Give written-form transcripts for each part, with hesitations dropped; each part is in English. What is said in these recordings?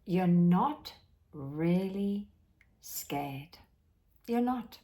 you're not really scared. You're not.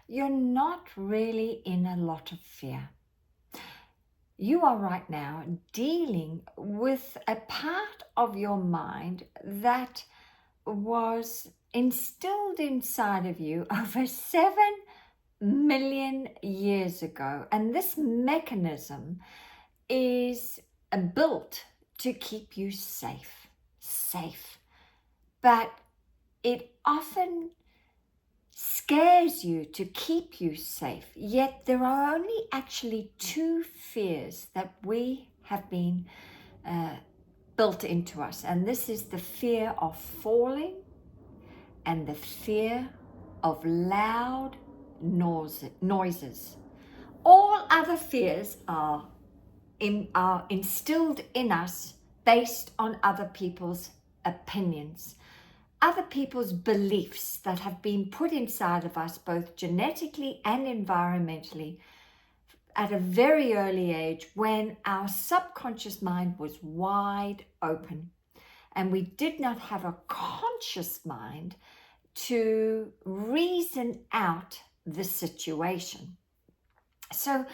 You're not really in a lot of fear. You are right now dealing with a part of your mind that was instilled inside of you over 7 million years ago. And this mechanism is built to keep you safe. But it often scares you to keep you safe. Yet there are only actually 2 fears that we have been built into us. And this is the fear of falling and the fear of loud noises. All other fears are instilled in us based on other people's opinions, other people's beliefs that have been put inside of us both genetically and environmentally at a very early age when our subconscious mind was wide open and we did not have a conscious mind to reason out the situation. So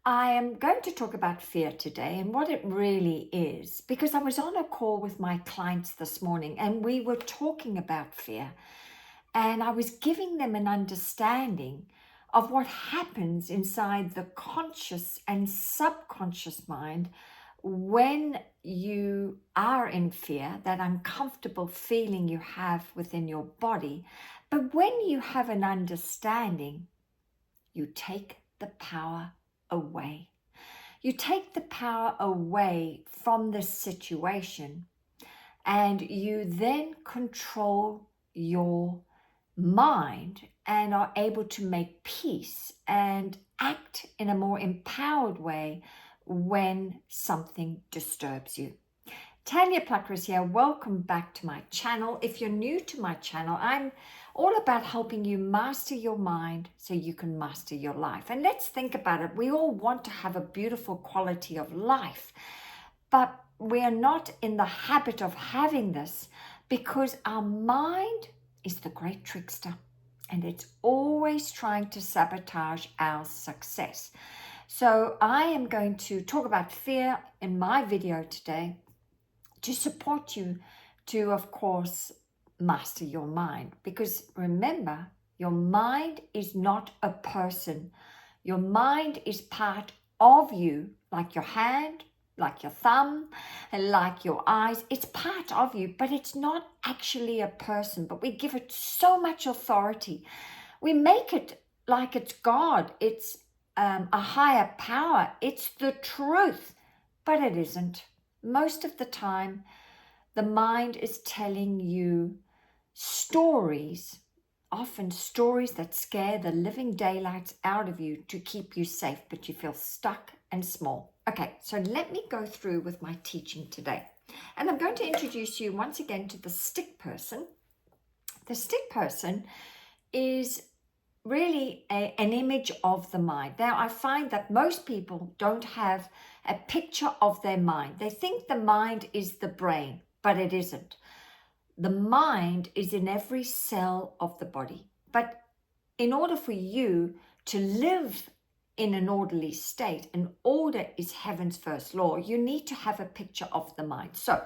I am going to talk about fear today and what it really is, because I was on a call with my clients this morning and we were talking about fear, and I was giving them an understanding of what happens inside the conscious and subconscious mind when you are in fear, that uncomfortable feeling you have within your body. But when you have an understanding, you take the power away. You take the power away from the situation, and you then control your mind and are able to make peace and act in a more empowered way when something disturbs you. Tanya Pluckrose here. Welcome back to my channel. If you're new to my channel, I'm all about helping you master your mind so you can master your life. And let's think about it. We all want to have a beautiful quality of life, but we are not in the habit of having this because our mind is the great trickster and it's always trying to sabotage our success. So I am going to talk about fear in my video today to support you to, of course, master your mind. Because remember, your mind is not a person. Your mind is part of you, like your hand, like your thumb, and like your eyes. It's part of you, but it's not actually a person. But we give it so much authority. We make it like it's God. It's a higher power. It's the truth, but it isn't. Most of the time, the mind is telling you stories, often stories that scare the living daylights out of you to keep you safe, but you feel stuck and small. Okay, so let me go through with my teaching today. And I'm going to introduce you once again to the stick person. The stick person is really an image of the mind. Now, I find that most people don't have a picture of their mind. They think the mind is the brain, but it isn't. The mind is in every cell of the body. But in order for you to live in an orderly state, and order is heaven's first law, you need to have a picture of the mind. So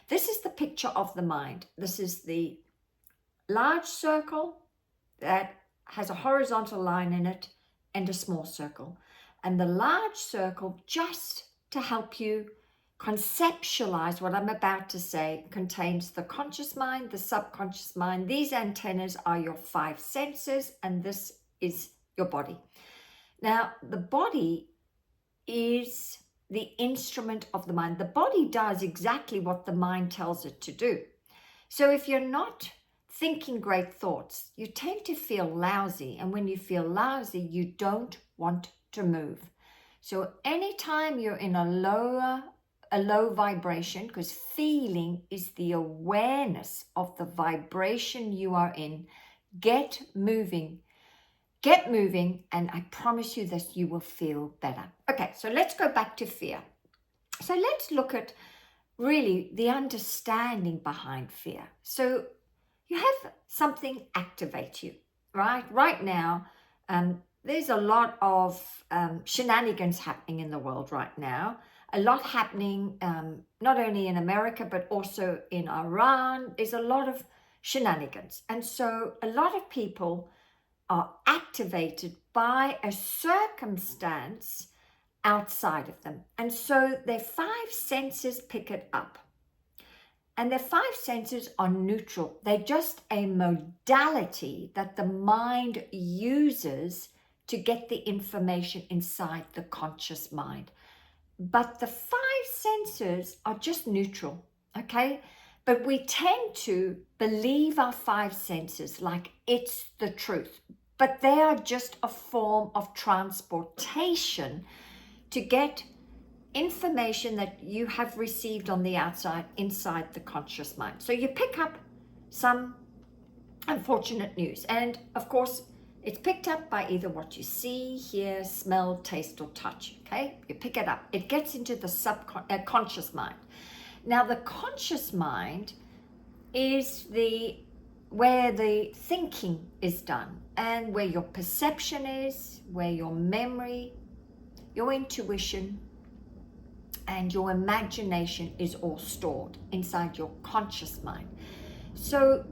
this is the picture of the mind. This is the large circle that has a horizontal line in it and a small circle. And the large circle, just to help you conceptualize what I'm about to say, contains the conscious mind, the subconscious mind. These antennas are your 5 senses, and this is your body. Now, the body is the instrument of the mind. The body does exactly what the mind tells it to do. So if you're not thinking great thoughts, you tend to feel lousy. And when you feel lousy, you don't want to move. So anytime you're in a low vibration, because feeling is the awareness of the vibration you are in, get moving, and I promise you that you will feel better. Okay, so let's go back to fear. So let's look at really the understanding behind fear. So you have something activate you, right? Right now, there's a lot of shenanigans happening in the world right now. A lot happening, not only in America, but also in Iran. There's a lot of shenanigans. And so a lot of people are activated by a circumstance outside of them. And so their five senses pick it up. And their five senses are neutral. They're just a modality that the mind uses to get the information inside the conscious mind. But the five senses are just neutral, okay? But we tend to believe our five senses like it's the truth. But they are just a form of transportation to get information that you have received on the outside inside the conscious mind. So you pick up some unfortunate news, and of course it's picked up by either what you see, hear, smell, taste, or touch. Okay, you pick it up, it gets into the conscious mind. Now the conscious mind is where the thinking is done, and where your perception is, where your memory, your intuition, and your imagination is all stored inside your conscious mind. So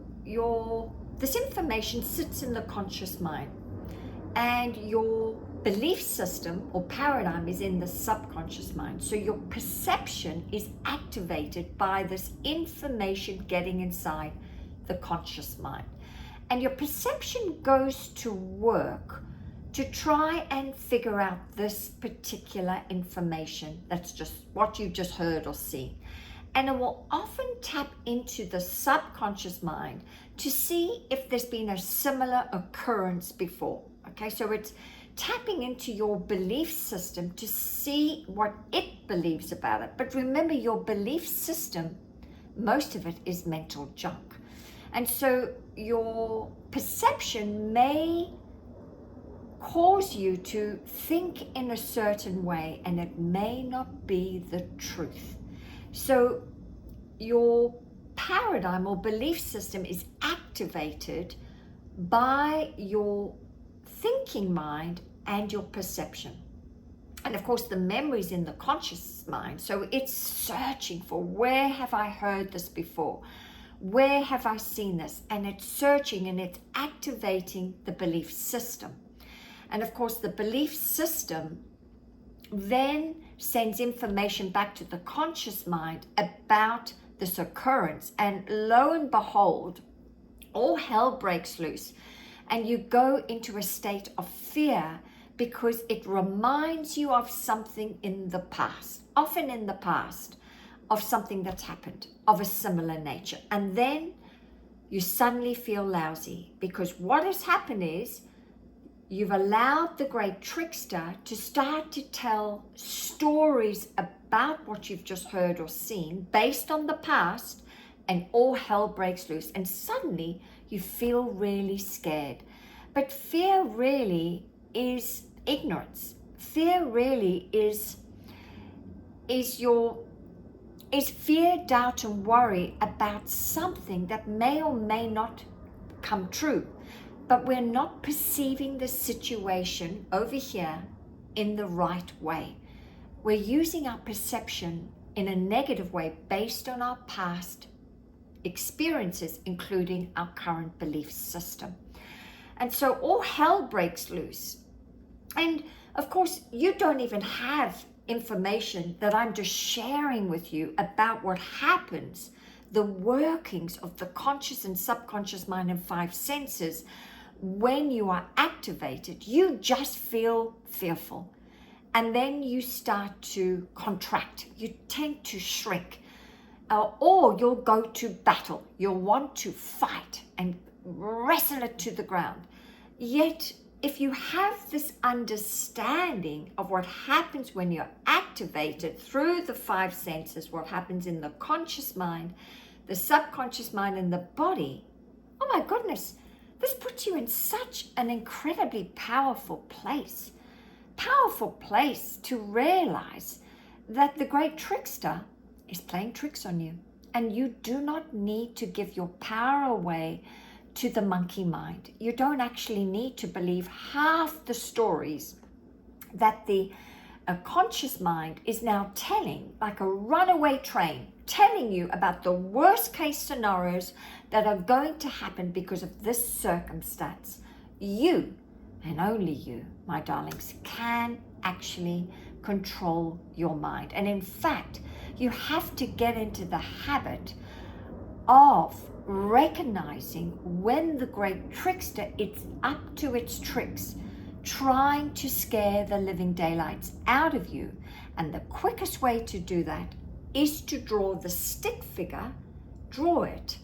this information sits in the conscious mind, and your belief system or paradigm is in the subconscious mind. So your perception is activated by this information getting inside the conscious mind. And your perception goes to work to try and figure out this particular information that's just what you've just heard or seen. And it will often tap into the subconscious mind to see if there's been a similar occurrence before. Okay, so it's tapping into your belief system to see what it believes about it. But remember, your belief system, most of it is mental junk. And so your perception may cause you to think in a certain way, and it may not be the truth. So your paradigm or belief system is activated by your thinking mind and your perception. And of course the memory's in the conscious mind, so it's searching for, where have I heard this before? Where have I seen this? And it's searching, and it's activating the belief system. And of course, the belief system then sends information back to the conscious mind about this occurrence. And lo and behold, all hell breaks loose. And you go into a state of fear because it reminds you of something in the past, often in the past, of something that's happened of a similar nature. And then you suddenly feel lousy, because what has happened is you've allowed the great trickster to start to tell stories about what you've just heard or seen based on the past, and all hell breaks loose. And suddenly you feel really scared. But fear really is ignorance. Fear really is fear, doubt, and worry about something that may or may not come true. But we're not perceiving the situation over here in the right way. We're using our perception in a negative way based on our past experiences, including our current belief system. And so all hell breaks loose. And of course, you don't even have information that I'm just sharing with you about what happens, the workings of the conscious and subconscious mind and five senses. When you are activated, you just feel fearful, and then you start to contract. You tend to shrink, or you'll go to battle. You'll want to fight and wrestle it to the ground. Yet, if you have this understanding of what happens when you're activated through the five senses, what happens in the conscious mind, the subconscious mind, and the body, oh my goodness, this puts you in such an incredibly powerful place to realize that the great trickster is playing tricks on you. And you do not need to give your power away to the monkey mind. You don't actually need to believe half the stories that the conscious mind is now telling, like a runaway train, telling you about the worst case scenarios that are going to happen because of this circumstance. You, and only you, my darlings, can actually control your mind. And in fact, you have to get into the habit of recognizing when the great trickster is up to its tricks, trying to scare the living daylights out of you. And the quickest way to do that is to draw the stick figure, draw it,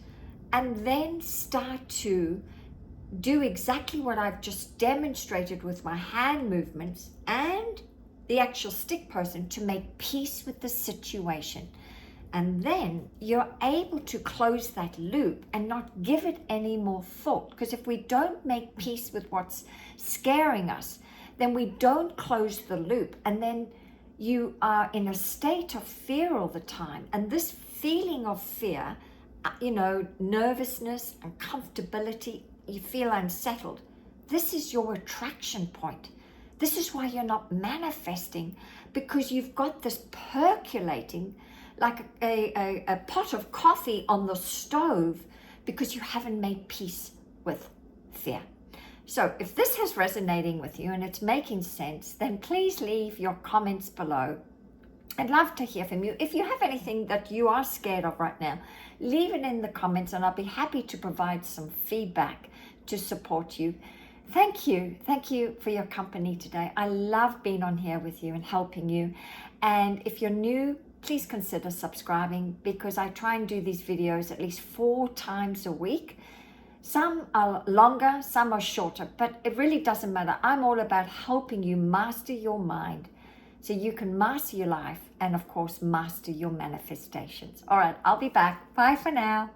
and then start to do exactly what I've just demonstrated with my hand movements and the actual stick person to make peace with the situation. And then you're able to close that loop and not give it any more thought. Because if we don't make peace with what's scaring us, then we don't close the loop. And then you are in a state of fear all the time. And this feeling of fear, nervousness, uncomfortability, you feel unsettled. This is your attraction point. This is why you're not manifesting, because you've got this percolating like a pot of coffee on the stove because you haven't made peace with fear. So if this is resonating with you and it's making sense, then please leave your comments below. I'd love to hear from you. If you have anything that you are scared of right now, leave it in the comments and I'll be happy to provide some feedback to support you. Thank you for your company today. I love being on here with you and helping you. And if you're new, please consider subscribing, because I try and do these videos at least 4 times a week. Some are longer, some are shorter, but it really doesn't matter. I'm all about helping you master your mind so you can master your life and, of course, master your manifestations. All right, I'll be back. Bye for now.